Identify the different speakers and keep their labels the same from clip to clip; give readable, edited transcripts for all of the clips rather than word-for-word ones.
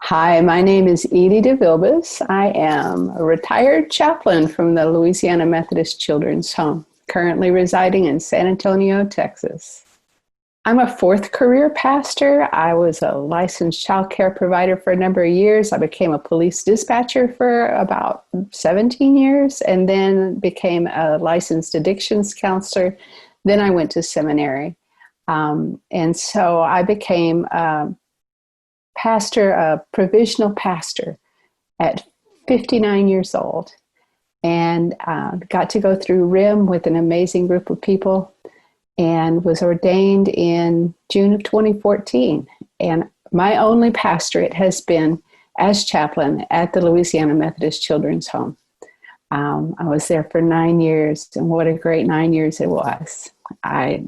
Speaker 1: Hi, my name is Edie DeVilbiss. I am a retired chaplain from the Louisiana Methodist Children's Home, currently residing in San Antonio, Texas. I'm a fourth career pastor. I was a licensed child care provider for a number of years. I became a police dispatcher for about 17 years and then became a licensed addictions counselor. Then I went to seminary. And so I became a provisional pastor at 59 years old, and got to go through RIM with an amazing group of people, and was ordained in June of 2014. And my only pastorate has been as chaplain at the Louisiana Methodist Children's Home. I was there for 9 years, and what a great 9 years it was. I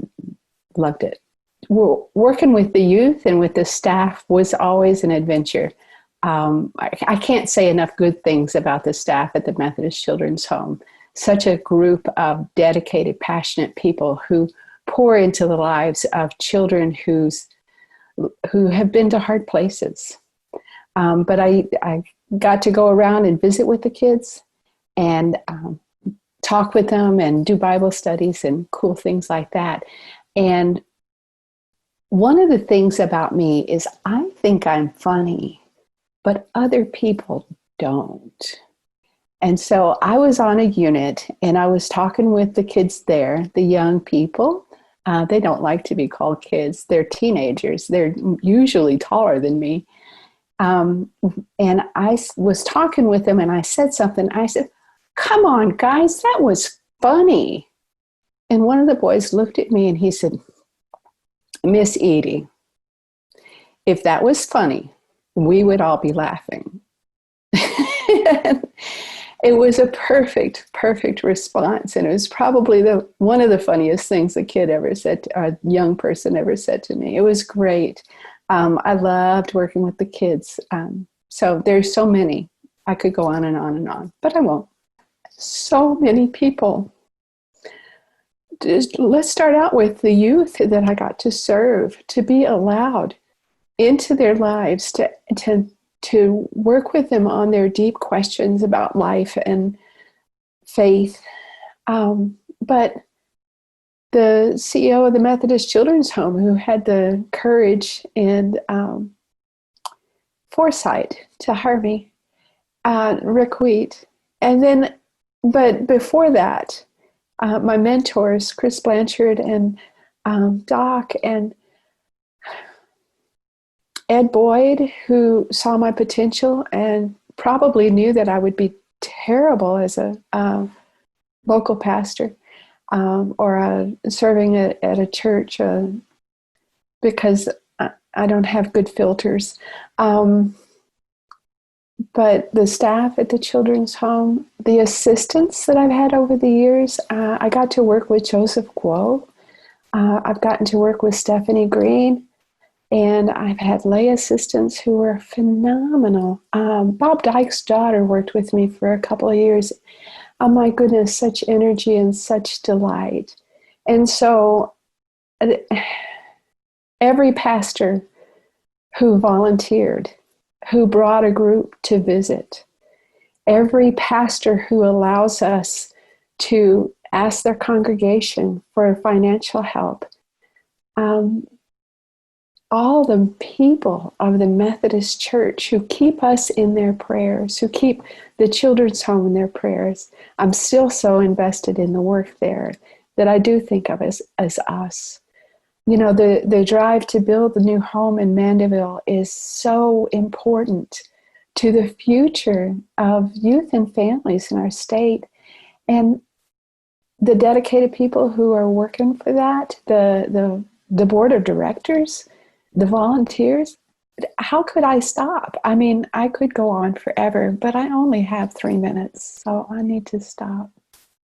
Speaker 1: loved it. Working with the youth and with the staff was always an adventure. I can't say enough good things about the staff at the Methodist Children's Home. Such a group of dedicated, passionate people who pour into the lives of children who have been to hard places. But I got to go around and visit with the kids and talk with them and do Bible studies and cool things like that. And one of the things about me is I think I'm funny, but other people don't. And so I was on a unit and I was talking with the kids there, the young people. They don't like to be called kids. They're teenagers. They're usually taller than me. And I was talking with them and I said something. I said, "Come on, guys, that was funny." And one of the boys looked at me and he said, "Miss Edie, if that was funny, we would all be laughing." It was a perfect response. And it was probably one of the funniest things a kid ever said, a young person ever said to me. It was great. I loved working with the kids. So there's so many. I could go on and on and on, but I won't. So many people. Let's start out with the youth that I got to serve, to be allowed into their lives, to work with them on their deep questions about life and faith. But the CEO of the Methodist Children's Home, who had the courage and foresight to hire me, Rick Wheat. And then, but before that, my mentors, Chris Blanchard and Doc and Ed Boyd, who saw my potential and probably knew that I would be terrible as a local pastor or serving at a church because I don't have good filters. But the staff at the children's home, the assistants that I've had over the years, I got to work with Joseph Guo. I've gotten to work with Stephanie Green, and I've had lay assistants who were phenomenal. Bob Dyke's daughter worked with me for a couple of years. Oh my goodness, such energy and such delight. And so every pastor who volunteered, who brought a group to visit, every pastor who allows us to ask their congregation for financial help, all the people of the Methodist Church who keep us in their prayers, who keep the children's home in their prayers. I'm still so invested in the work there that I do think of as us. You know, the drive to build the new home in Mandeville is so important to the future of youth and families in our state. And the dedicated people who are working for that, the board of directors, the volunteers, how could I stop? I mean, I could go on forever, but I only have 3 minutes, so I need to stop.